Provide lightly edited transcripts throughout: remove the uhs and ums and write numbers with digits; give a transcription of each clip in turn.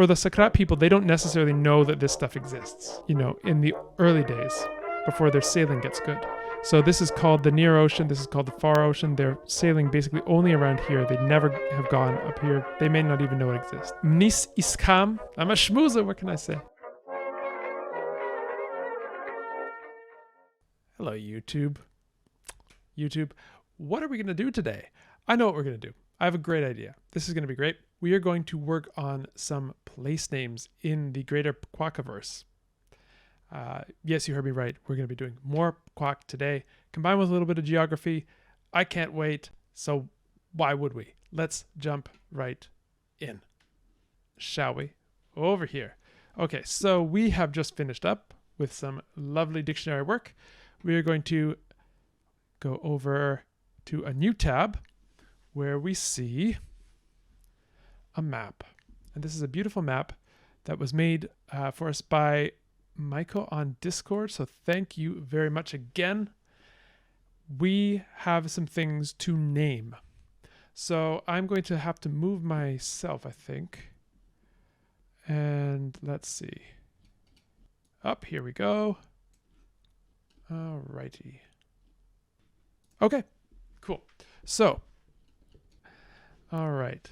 For the Sakrat people, they don't necessarily know that this stuff exists, you know, in the early days before their sailing gets good. So this is called the Near Ocean. This is called the Far Ocean. They're sailing basically only around here. They never have gone up here. They may not even know it exists. Mnis iskam. I'm a schmoozer. What can I say? Hello, YouTube. YouTube, what are we going to do today? I know what we're going to do. I have a great idea. This is going to be great. We are going to work on some place names in the greater Pkwakaverse. Yes, you heard me right. We're going to be doing more Pkwak today, combined with a little bit of geography. I can't wait. So why would we? Let's jump right in, shall we? Over here. Okay, so we have just finished up with some lovely dictionary work. We are going to go over to a new tab where we see a map. And this is a beautiful map that was made for us by Michael on Discord. So thank you very much again. We have some things to name. So I'm going to have to move myself, I think. And let's see. Up, here we go. Alrighty. Okay, cool. So, all right.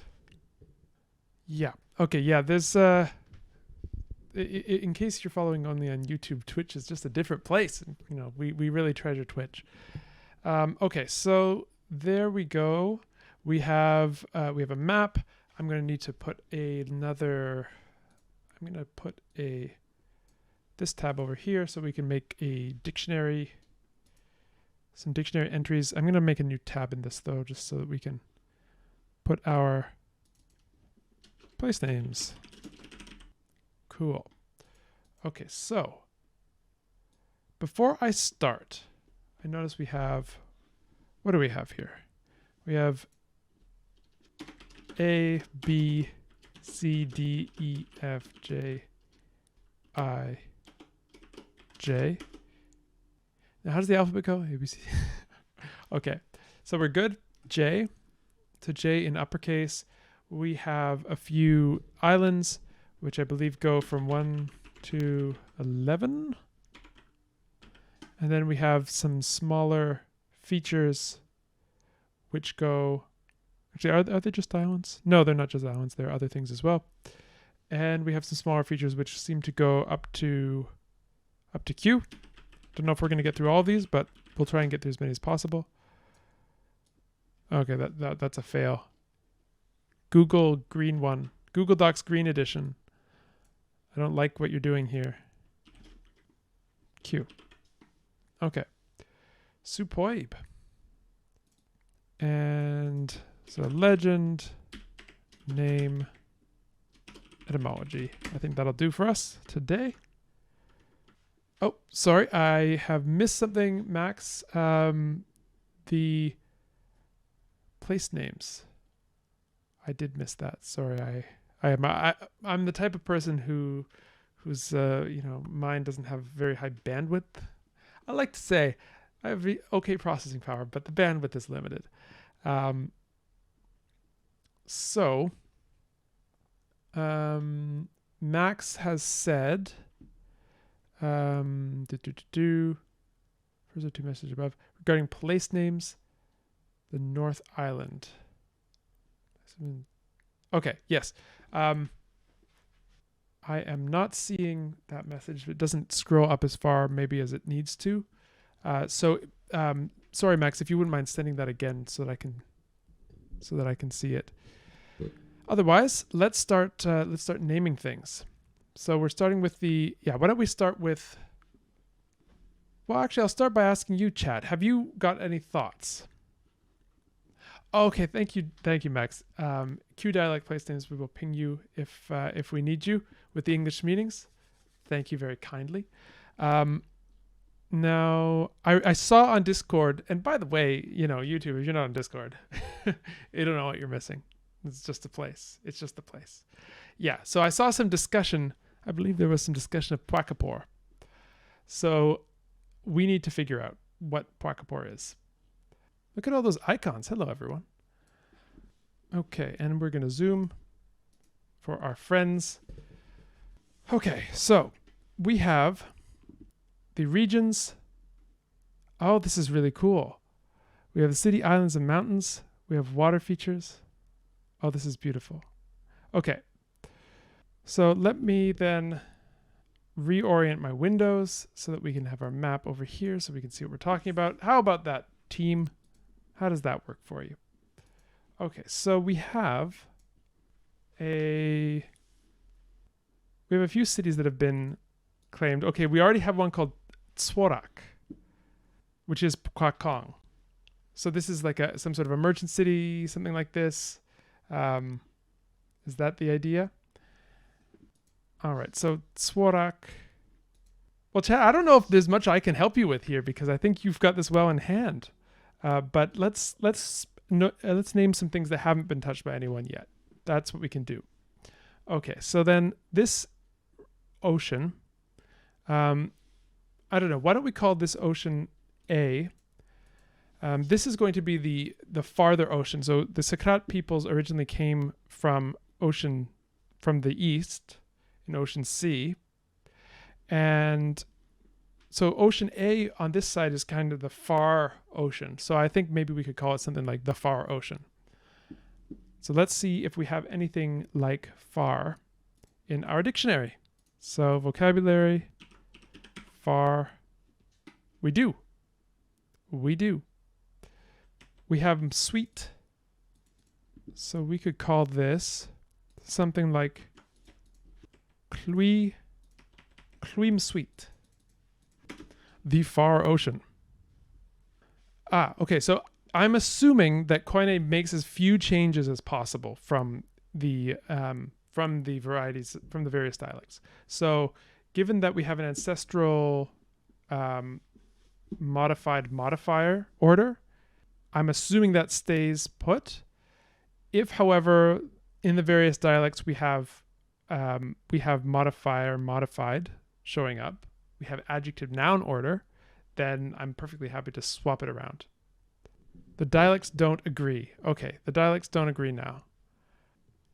Yeah. Okay. Yeah. There's in case you're following only on YouTube, Twitch is just a different place. You know, we really treasure Twitch. Okay. So there we go. We have a map. I'm going to need to put another. I'm going to put this tab over here so we can make a dictionary. Some dictionary entries. I'm going to make a new tab in this though, just so that we can put our place names. Cool. Okay, so before I start, I notice we have, what do we have here? We have A, B, C, D, E, F, J, I, J. Now, how does the alphabet go? A, B, C. Okay, so we're good. J, to J in uppercase. We have a few islands, which I believe go from 1 to 11. And then we have some smaller features, which go... Actually, are they just islands? No, they're not just islands. There are other things as well. And we have some smaller features, which seem to go up to Q. Don't know if we're going to get through all of these, but we'll try and get through as many as possible. Okay, that's a fail. Google green one. Google Docs green edition. I don't like what you're doing here. Q. Okay. Superb. And so legend, name, etymology. I think that'll do for us today. Oh, sorry, I have missed something, Max. The place names. I did miss that. Sorry, I'm the type of person whose mind doesn't have very high bandwidth. I like to say I have okay processing power, but the bandwidth is limited. Max has said, first of two messages above regarding place names, the North Island. Okay, yes. I am not seeing that message. It doesn't scroll up as far maybe as it needs to. Sorry, Max, if you wouldn't mind sending that again so that I can see it. Otherwise, let's start naming things. So we're starting with why don't we start with, well, actually, I'll start by asking you, Chad, have you got any thoughts? Okay, thank you, Max. Q dialect place names, we will ping you if we need you with the English meanings. Thank you very kindly. Now, I saw on Discord, and by the way, YouTube, if you're not on Discord, you don't know what you're missing. It's just a place. It's just a place. Yeah, so I saw some discussion. I believe there was some discussion of Pkwakapor. So we need to figure out what Pkwakapor is. Look at all those icons. Hello, everyone. Okay, and we're going to zoom for our friends. Okay, so we have the regions. Oh, this is really cool. We have the city, islands, and mountains. We have water features. Oh, this is beautiful. Okay, so let me then reorient my windows so that we can have our map over here so we can see what we're talking about. How about that, team? How does that work for you? Okay, so we have a few cities that have been claimed. Okay, we already have one called Pkwak, which is Pkwak. So this is like some sort of a merchant city, something like this. Is that the idea? All right, so Pkwak. Well, Chad, I don't know if there's much I can help you with here because I think you've got this well in hand. But let's name some things that haven't been touched by anyone yet. That's what we can do. Okay, so then this ocean, I don't know. Why don't we call this ocean A? This is going to be the farther ocean. So the Sakrat peoples originally came from the east in Ocean C. And so Ocean A on this side is kind of the far ocean. So I think maybe we could call it something like the far ocean. So let's see if we have anything like far in our dictionary. So vocabulary, far, we do. We do. We have sweet. So we could call this something like Clwym sweet. The far ocean. Okay, so I'm assuming that Koine makes as few changes as possible from the varieties, from the various dialects. So given that we have an ancestral modified modifier order, I'm assuming that stays put. If, however, in the various dialects we have modifier modified showing up, we have adjective noun order, then I'm perfectly happy to swap it around. The dialects don't agree. Okay, the dialects don't agree now.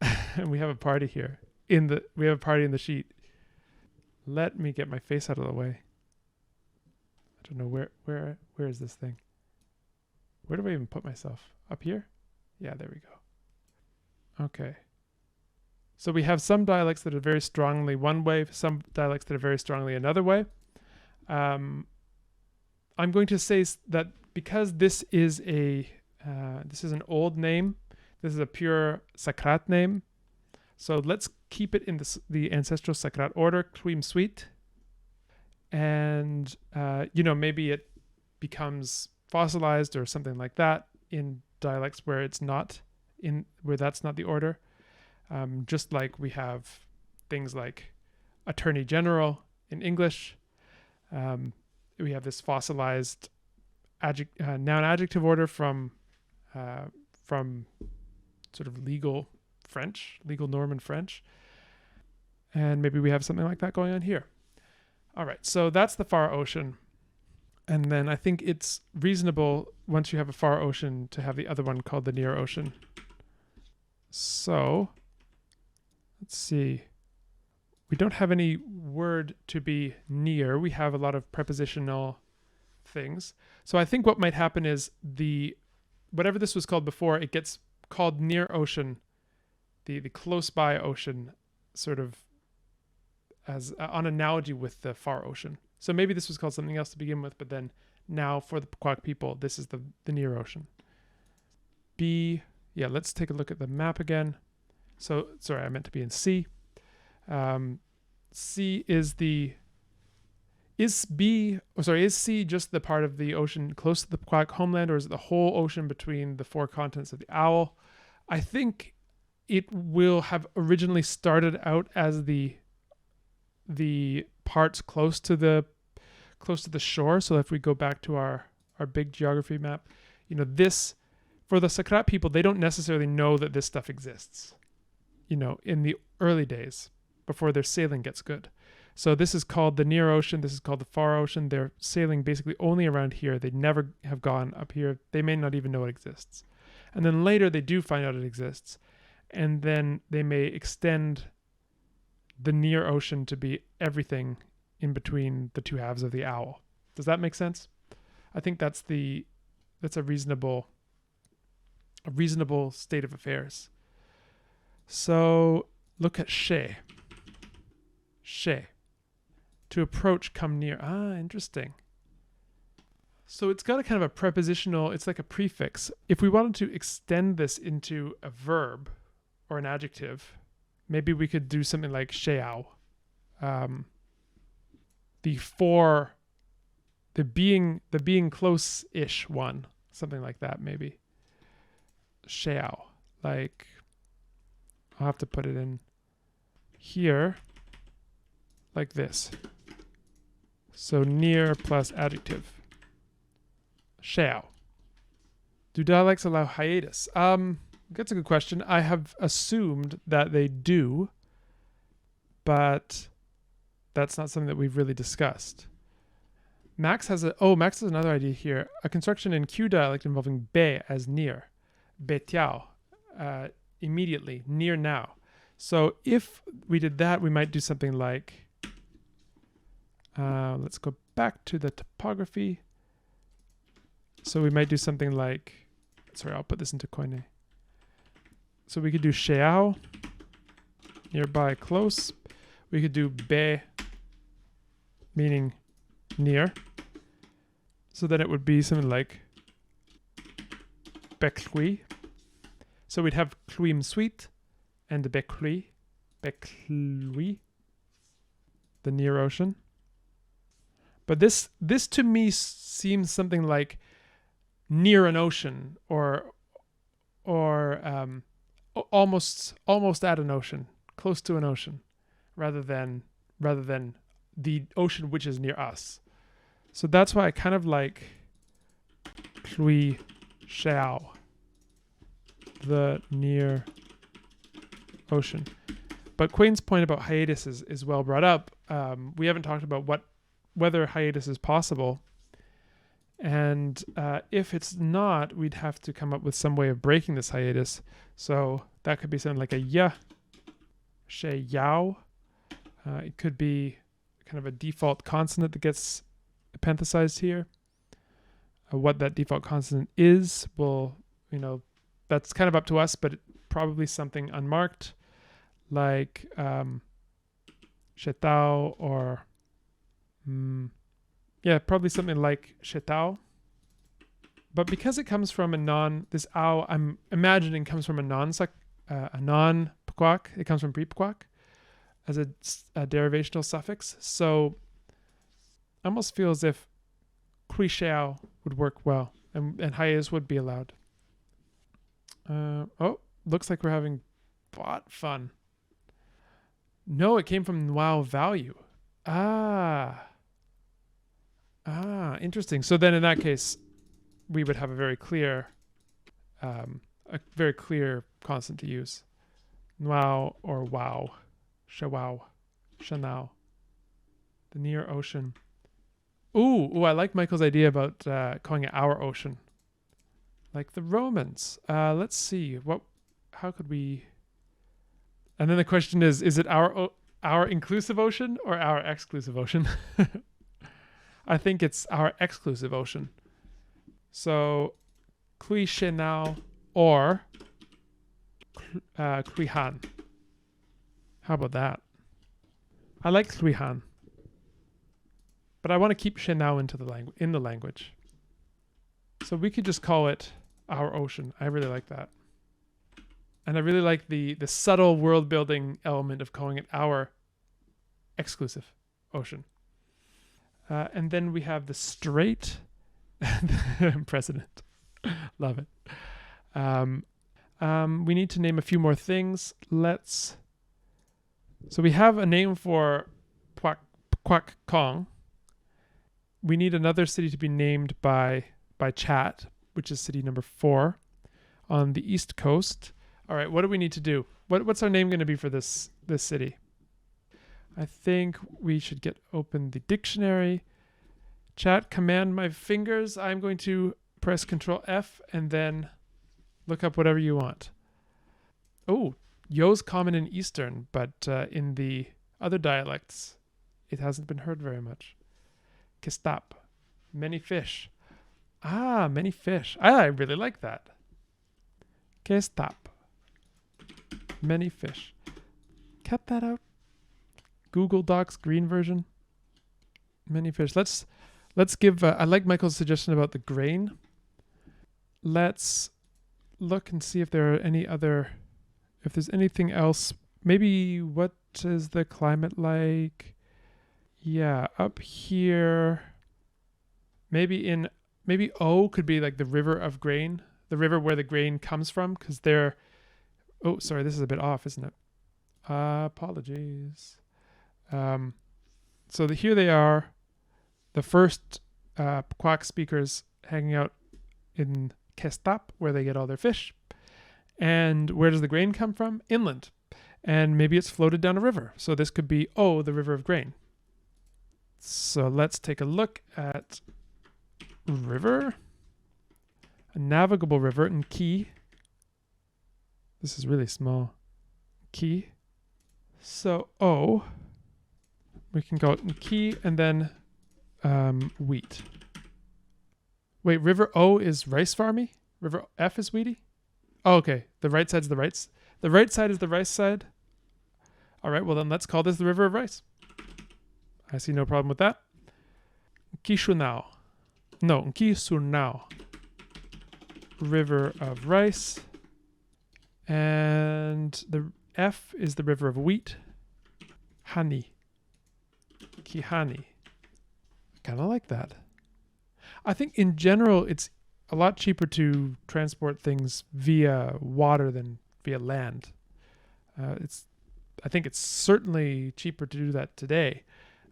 And we have a party here. We have a party in the sheet. Let me get my face out of the way. I don't know where is this thing? Where do I even put myself? Up here? Yeah, there we go. Okay. So we have some dialects that are very strongly one way, some dialects that are very strongly another way. I'm going to say that because this is an old name, this is a pure Sakrat name. So let's keep it in the ancestral Sakrat order, Clwym sweet. And, maybe it becomes fossilized or something like that in dialects where that's not the order. Just like we have things like Attorney General in English. We have this fossilized noun adjective order from sort of legal Norman French. And maybe we have something like that going on here. All right, so that's the far ocean. And then I think it's reasonable once you have a far ocean to have the other one called the near ocean. So let's see. We don't have any word to be near. We have a lot of prepositional things. So I think what might happen is whatever this was called before, it gets called near ocean, the close by ocean, sort of as on analogy with the far ocean. So maybe this was called something else to begin with, but then now for the Pkwak people, this is the near ocean. Let's take a look at the map again. So, sorry, I meant to be in C. C is C just the part of the ocean close to the Pkwak homeland, or is it the whole ocean between the four continents of the owl? I think it will have originally started out as the parts close to the shore. So if we go back to our big geography map, this, for the Sakrat people, they don't necessarily know that this stuff exists, in the early days before their sailing gets good. So this is called the near ocean. This is called the far ocean. They're sailing basically only around here. They never have gone up here. They may not even know it exists. And then later they do find out it exists. And then they may extend the near ocean to be everything in between the two halves of the owl. Does that make sense? I think that's a reasonable state of affairs. So look at she. She. To approach, come near. Ah, interesting. So it's got a kind of a prepositional, it's like a prefix. If we wanted to extend this into a verb or an adjective, maybe we could do something like sheao. The being close-ish one, something like that maybe. Sheao. Like, I'll have to put it in here like this. So near plus adjective. Sheao. Do dialects allow hiatus? That's a good question. I have assumed that they do, but that's not something that we've really discussed. Max has another idea here. A construction in Q dialect involving be as near. Betiao. Immediately, near now. So if we did that, we might do something like, let's go back to the topography. So we might do something like, sorry, I'll put this into Koine. So we could do sheao, nearby, close. We could do be, meaning near. So then it would be something like beklui. So we'd have kluim sweet and beklui, the near ocean. But this to me seems something like near an ocean or almost at an ocean, close to an ocean, rather than the ocean which is near us. So that's why I kind of like Klui Xiao, the near ocean. But Quain's point about hiatus is well brought up. We haven't talked about whether hiatus is possible. And if it's not, we'd have to come up with some way of breaking this hiatus. So that could be something like a ya, she yao. It could be kind of a default consonant that gets epenthesized here. What that default consonant is, that's kind of up to us, but probably something unmarked, like shetao or probably something like shetao. But because it comes from this ao, I'm imagining comes from a non-Pkwak. It comes from pre-Pkwak as a derivational suffix. So I almost feel as if kui xiao would work well, and hiatus would be allowed. Looks like we're having bot fun. No, it came from wow value. Interesting. So then in that case, we would have a very clear consonant to use. Wow or wow. Shawao. Shanao. The near ocean. Ooh, I like Michael's idea about calling it our ocean. Like the Romans. Let's see. How could we... And then the question is it our inclusive ocean or our exclusive ocean? I think it's our exclusive ocean. So, Kui Shenao or Kui Han. How about that? I like Kui Han, but I want to keep Shenao in the language. So we could just call it our ocean. I really like that. And I really like the subtle world building element of calling it our exclusive ocean. And then we have the straight president. Love it. We need to name a few more things. So we have a name for Pkwak Kong. We need another city to be named by Chat, which is city number 4 on the East Coast. All right, what do we need to do? What's our name going to be for this city? I think we should open the dictionary. Chat, command my fingers. I'm going to press Control F and then look up whatever you want. Oh, yo's common in Eastern, but in the Other dialects, it hasn't been heard very much. Kestap, many fish. Ah, many fish. I really like that. Kestap, many fish. Cut that out. Google Docs green version. Many fish. Let's give. I like Michael's suggestion about the grain. Let's look and see if there are any other. If there's anything else. Maybe what is the climate like? Yeah, up here. Maybe O could be like the river of grain, the river where the grain comes from, because they're. Oh, sorry, this is a bit off, isn't it? Apologies. So here they are, the first Pkwak speakers hanging out in Kestap, where they get all their fish. And where does the grain come from? Inland. And maybe it's floated down a river. So this could be, oh, the river of grain. So let's take a look at river. A navigable river in Key. This is really small. Key. So O, we can go in Key and then wheat. Wait, river O is rice farmy? River F is wheaty? Oh, okay. The right side's the rice. The right side is the rice side. All right, well then let's call this the river of rice. I see no problem with that. Kishunao. No, Kisunao. River of rice. And the F is the river of wheat. Hani. Kihani. Kind of like that. I think in general it's a lot cheaper to transport things via water than via land. I think it's certainly cheaper to do that today,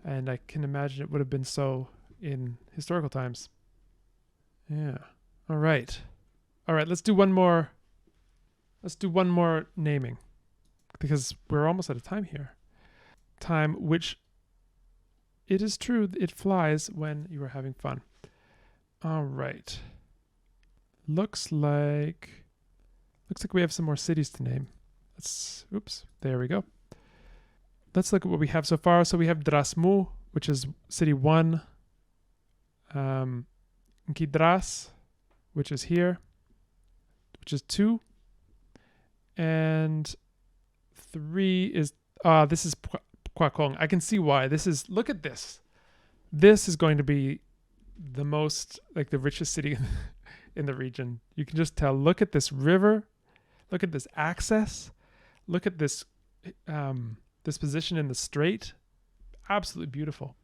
and I can imagine it would have been so in historical times. Yeah. All right. Let's do one more. Let's do one more naming, because we're almost out of time here. Time, which it is true, it flies when you are having fun. All right. Looks like we have some more cities to name. Oops, there we go. Let's look at what we have so far. So we have Drasmu, which is city 1. Nkidras, which is here, which is 2. And 3 is, this is Pkwak. I can see why. Look at this. This is going to be the most, like the richest city in the region. You can just tell. Look at this river. Look at this access. Look at this this position in the strait. Absolutely beautiful.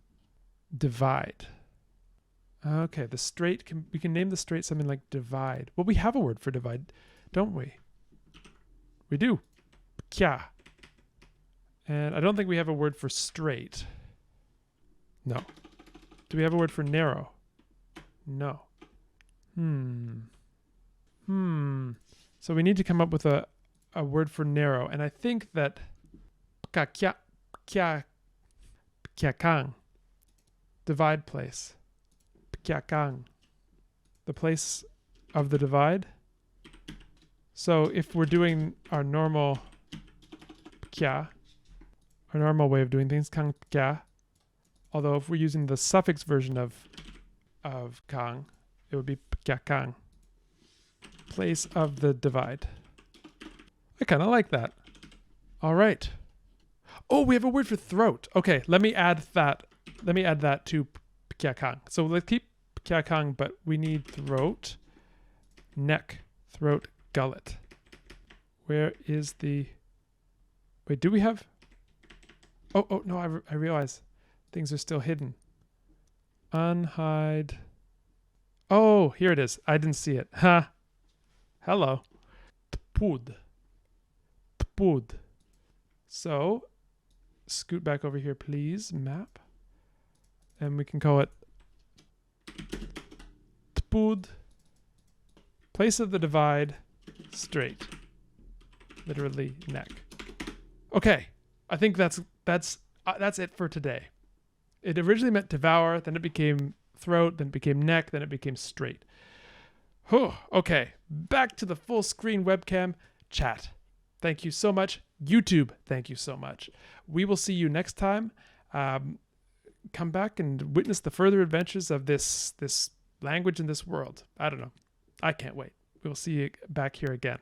Divide. Okay, the strait, we can name the strait something like divide. Well, we have a word for divide, don't we? We do. Kya. And I don't think we have a word for straight. No. Do we have a word for narrow? No. So we need to come up with a word for narrow. And I think that Pkyakang, divide place. Pkyakang, the place of the divide. So if we're doing our normal Pkya, our normal way of doing things, Kang Pkya, although if we're using the suffix version of Kang, it would be Pkyakang, place of the divide. I kind of like that. All right. Oh, we have a word for throat. Okay, let me add that to Pkyakang. So let's keep Pkyakang, but we need throat, neck, throat, gullet. Where is the... Wait, do we have... Oh, no, I realize things are still hidden. Unhide. Oh, here it is. I didn't see it. Ha. Hello. Tpud. So, scoot back over here, please, map. And we can call it Tpud. Place of the divide, straight. Literally neck. Okay, I think that's it for today. It originally meant devour, then it became throat, then it became neck, then it became straight. Okay, back to the full screen webcam chat. thank you so much. YouTube, thank you so much. We will see you next time. Come back and witness the further adventures of this language in this world. I don't know. I can't wait. We will see you back here again.